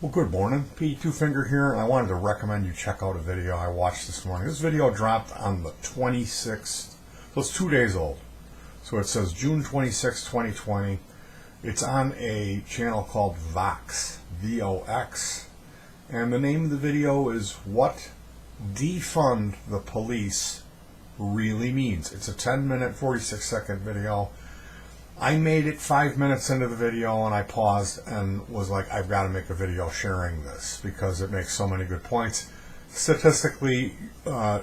Well, good morning. Pete Two Finger here, and I wanted to recommend you check out a video I watched this morning. This video dropped on the 26th, so it's 2 days old. So it says June 26, 2020. It's on a channel called Vox, V-O-X, and the name of the video is What Defund the Police Really Means. It's a 10-minute, 46-second video. I made it 5 minutes into the video and I paused and was like, I've got to make a video sharing this because it makes so many good points. Statistically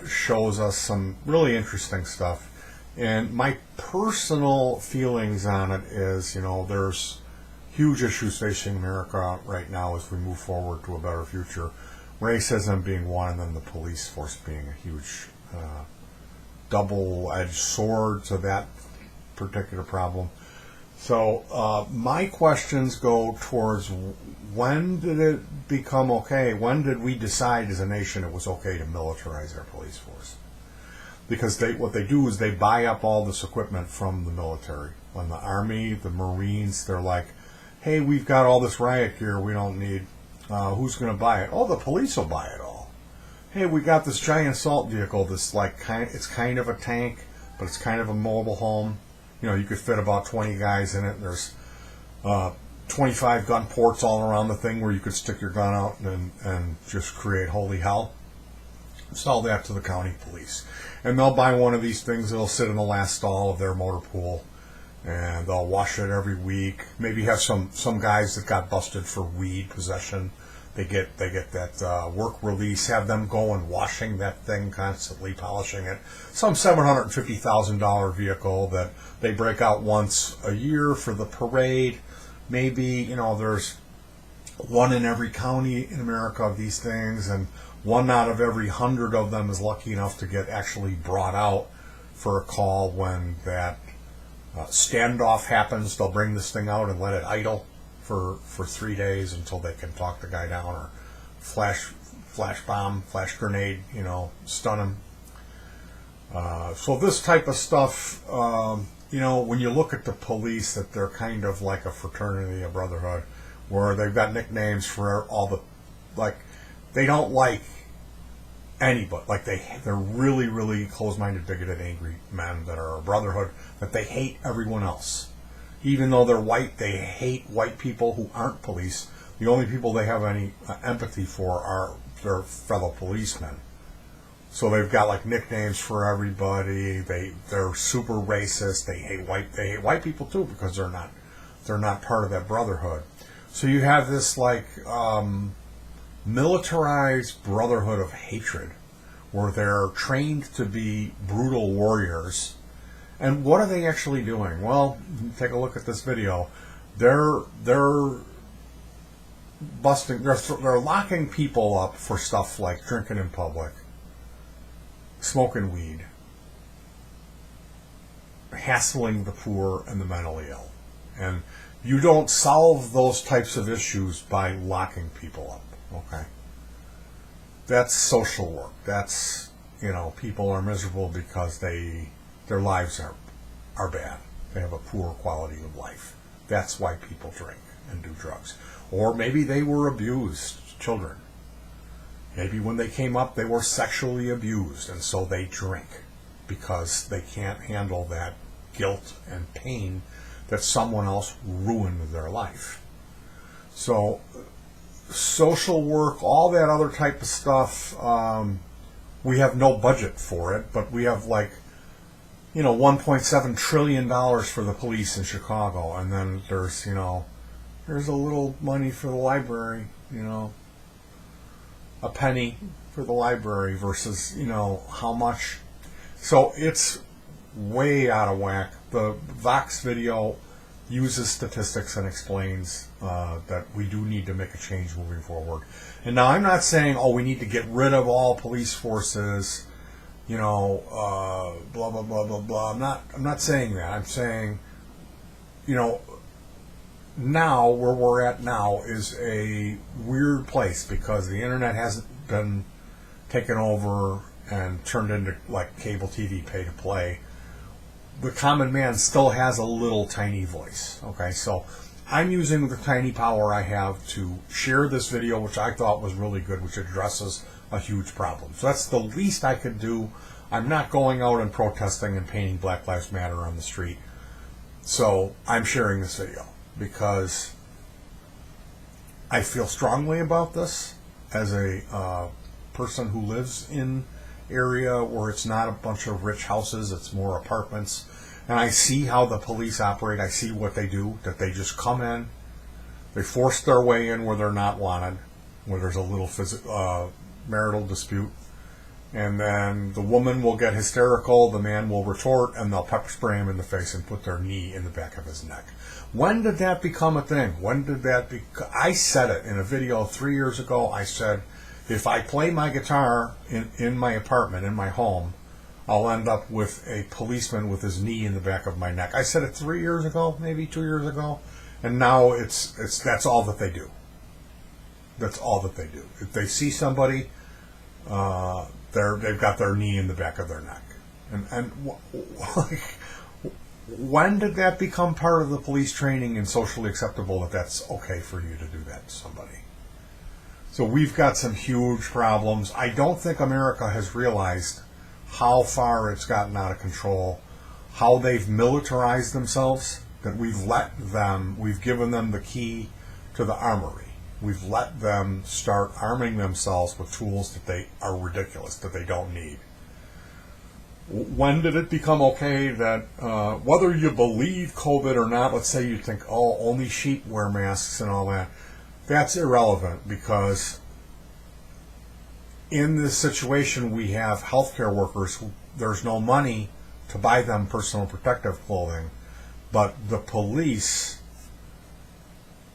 shows us some really interesting stuff. And my personal feelings on it is, there's huge issues facing America right now as we move forward to a better future. Racism being one, and then the police force being a huge double-edged sword to that particular problem. So my questions go towards when did it become okay? When did we decide as a nation it was okay to militarize our police force? Because what they do is they buy up all this equipment from the military. When the Army, the Marines, they're like, hey, we've got all this riot gear we don't need. Who's going to buy it? Oh, the police will buy it all. Hey, we got this giant assault vehicle. It's kind of a tank, but it's kind of a mobile home. You could fit about 20 guys in it. There's 25 gun ports all around the thing where you could stick your gun out and just create holy hell. Sell that to the county police. And they'll buy one of these things. It'll sit in the last stall of their motor pool. And they'll wash it every week. Maybe have some guys that got busted for weed possession. They get that work release, have them go and washing that thing constantly, polishing it. Some $750,000 vehicle that they break out once a year for the parade. Maybe, there's one in every county in America of these things, and one out of every 100 of them is lucky enough to get actually brought out for a call when that standoff happens. They'll bring this thing out and let it idle for 3 days until they can talk the guy down or flash bomb, flash grenade, stun him. So this type of stuff, when you look at the police, that they're kind of like a fraternity, a brotherhood, where they've got nicknames for all the, they don't like anybody. They're really, really close-minded, bigoted, angry men that are a brotherhood, that they hate everyone else. Even though they're white, they hate white people who aren't police. The only people they have any empathy for are their fellow policemen. So they've got nicknames for everybody. They're super racist. They hate white people too because they're not part of that brotherhood. So you have this militarized brotherhood of hatred where they're trained to be brutal warriors. And what are they actually doing? Well, take a look at this video. They're locking people up for stuff like drinking in public, smoking weed, hassling the poor and the mentally ill. And you don't solve those types of issues by locking people up, okay? That's social work. That's, people are miserable because their lives are bad. They have a poor quality of life. That's why people drink and do drugs. Or maybe they were abused children. Maybe when they came up they were sexually abused, and so they drink because they can't handle that guilt and pain that someone else ruined their life. So social work, all that other type of stuff, we have no budget for it, but we have $1.7 trillion for the police in Chicago, and then there's a little money for the library, a penny for the library versus how much. So it's way out of whack. The Vox video uses statistics and explains that we do need to make a change moving forward. And now I'm not saying, we need to get rid of all police forces, blah blah blah blah blah. I'm not saying that. I'm saying, now where we're at now is a weird place because the internet hasn't been taken over and turned into cable TV pay to play. The common man still has a little tiny voice. Okay, so I'm using the tiny power I have to share this video, which I thought was really good, which addresses a huge problem. So that's the least I could do. I'm not going out and protesting and painting Black Lives Matter on the street. So I'm sharing this video because I feel strongly about this as a person who lives in area where it's not a bunch of rich houses, it's more apartments. And I see how the police operate. I see what they do, that they just come in, they force their way in where they're not wanted, where there's a little marital dispute. And then the woman will get hysterical, the man will retort, and they'll pepper spray him in the face and put their knee in the back of his neck. When did that become a thing? When did that I said it in a video 3 years ago. I said, if I play my guitar in my apartment, in my home, I'll end up with a policeman with his knee in the back of my neck. I said it 3 years ago, maybe 2 years ago, and now that's all that they do. That's all that they do. If they see somebody, they've got their knee in the back of their neck. And like, when did that become part of the police training and socially acceptable that that's okay for you to do that to somebody? So we've got some huge problems. I don't think America has realized how far it's gotten out of control, how they've militarized themselves, that we've given them the key to the armory. We've let them start arming themselves with tools that they are ridiculous, that they don't need. When did it become okay that whether you believe COVID or not, let's say you think, oh, only sheep wear masks and all that, that's irrelevant, because in this situation we have healthcare workers who there's no money to buy them personal protective clothing, but the police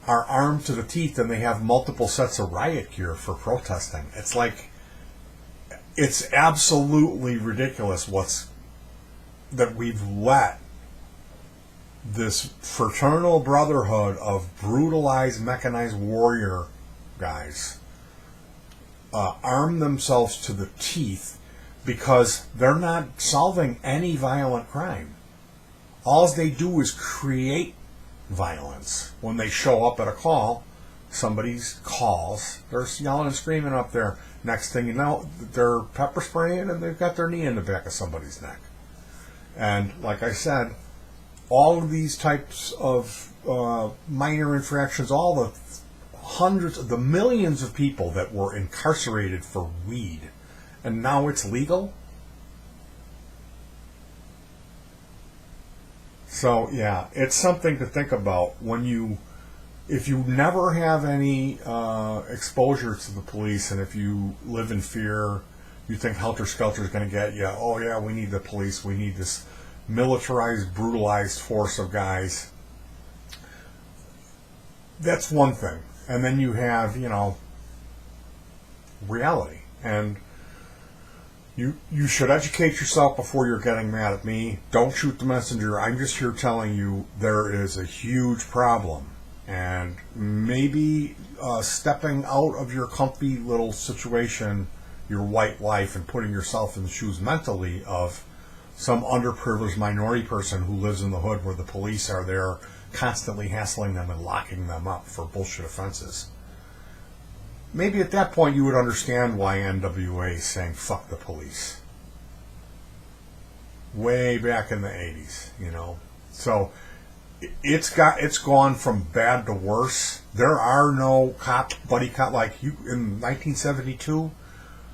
are armed to the teeth and they have multiple sets of riot gear for protesting. It's like, it's absolutely ridiculous that we've let this fraternal brotherhood of brutalized, mechanized warrior guys arm themselves to the teeth, because they're not solving any violent crime. All they do is create violence. When they show up at a call, somebody's calls, they're yelling and screaming up there. Next thing you know, they're pepper spraying and they've got their knee in the back of somebody's neck. And like I said, all of these types of minor infractions, all the hundreds, the millions of people that were incarcerated for weed, and now it's legal. So yeah, it's something to think about if you never have any exposure to the police, and if you live in fear, you think Helter Skelter is going to get you. Oh yeah, we need the police. We need this militarized, brutalized force of guys. That's one thing. And then you have, reality. And you should educate yourself before you're getting mad at me. Don't shoot the messenger. I'm just here telling you there is a huge problem. And maybe stepping out of your comfy little situation, your white life, and putting yourself in the shoes mentally of some underprivileged minority person who lives in the hood where the police are there constantly hassling them and locking them up for bullshit offenses. Maybe at that point you would understand why NWA is saying fuck the police. Way back in the 80s, So it's gone from bad to worse. There are no buddy cop like you in 1972.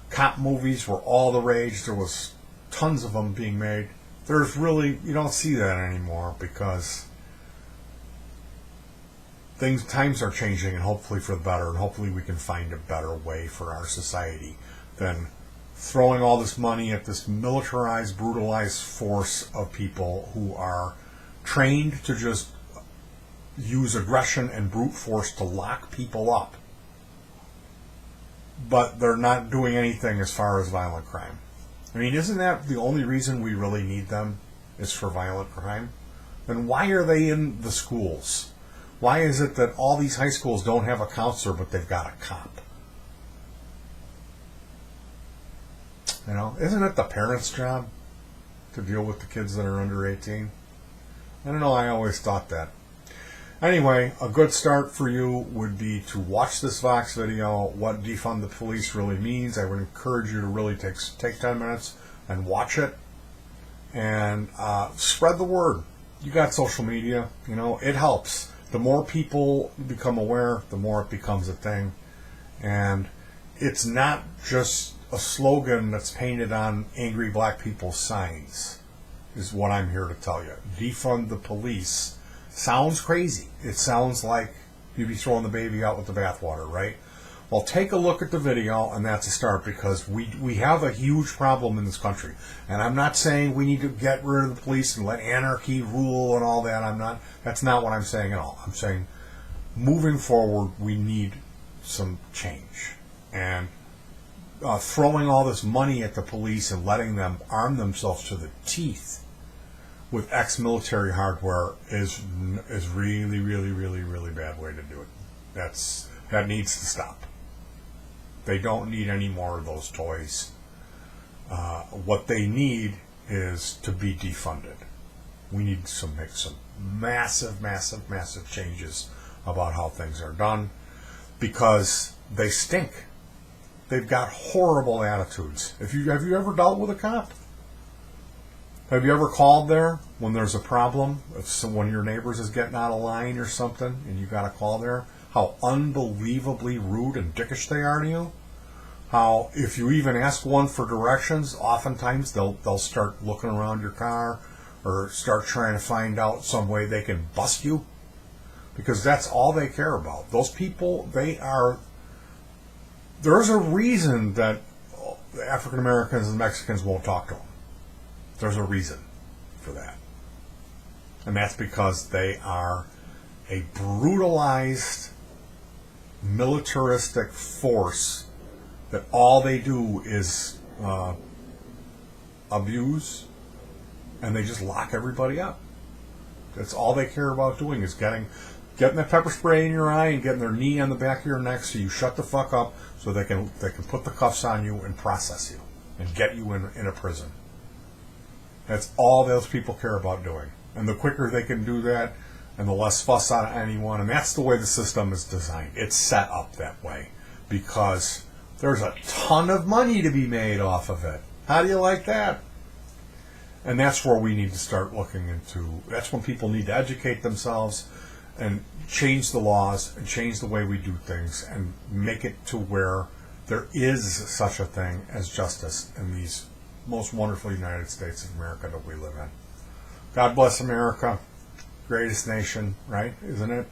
Cop movies were all the rage. There was tons of them being made. You don't see that anymore, because times are changing, and hopefully for the better, and hopefully we can find a better way for our society than throwing all this money at this militarized, brutalized force of people who are trained to just use aggression and brute force to lock people up, but they're not doing anything as far as violent crime. I mean, isn't that the only reason we really need them, is for violent crime? Then why are they in the schools? Why is it that all these high schools don't have a counselor, but they've got a cop? Isn't it the parents' job to deal with the kids that are under 18? I don't know, I always thought that. Anyway, a good start for you would be to watch this Vox video, what defund the police really means. I would encourage you to really take 10 minutes and watch it, and spread the word. You got social media, it helps. The more people become aware, the more it becomes a thing. And it's not just a slogan that's painted on angry black people's signs, is what I'm here to tell you. Defund the police sounds crazy. It sounds like you'd be throwing the baby out with the bathwater, right? Well, take a look at the video, and that's a start, because we have a huge problem in this country. And I'm not saying we need to get rid of the police and let anarchy rule and all that. That's not what I'm saying at all. I'm saying moving forward, we need some change. And throwing all this money at the police and letting them arm themselves to the teeth with ex-military hardware is really, really, really, really bad way to do it. That needs to stop. They don't need any more of those toys. What they need is to be defunded. We need to make some massive, massive, massive changes about how things are done, because they stink. They've got horrible attitudes. Have you ever dealt with a cop? Have you ever called there when there's a problem? If one of your neighbors is getting out of line or something, and you got to call there? How unbelievably rude and dickish they are to you. How if you even ask one for directions, oftentimes they'll start looking around your car or start trying to find out some way they can bust you, because that's all they care about. Those people, there's a reason that African Americans and Mexicans won't talk to them. There's a reason for that. And that's because they are a brutalized, militaristic force that all they do is abuse, and they just lock everybody up. That's all they care about doing, is getting that pepper spray in your eye and getting their knee on the back of your neck so you shut the fuck up, so they can put the cuffs on you and process you and get you in a prison. That's all those people care about doing. And the quicker they can do that, and the less fuss out of anyone, and that's the way the system is designed. It's set up that way because there's a ton of money to be made off of it. How do you like that? And that's where we need to start looking into. That's when people need to educate themselves and change the laws and change the way we do things and make it to where there is such a thing as justice in these most wonderful United States of America that we live in. God bless America. Greatest nation, right? Isn't it?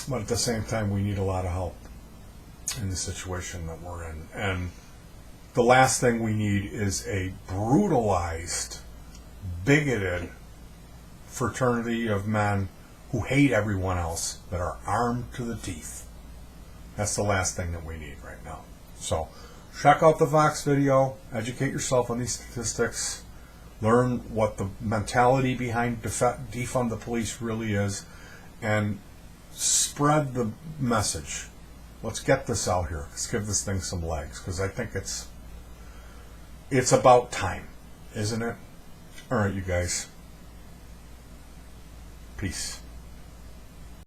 But at the same time, we need a lot of help in the situation that we're in. And the last thing we need is a brutalized, bigoted fraternity of men who hate everyone else, that are armed to the teeth. That's the last thing that we need right now. So check out the Vox video, educate yourself on these statistics, learn what the mentality behind defund the police really is, and spread the message. Let's get this out here. Let's give this thing some legs, because I think it's about time, isn't it? All right, you guys. Peace.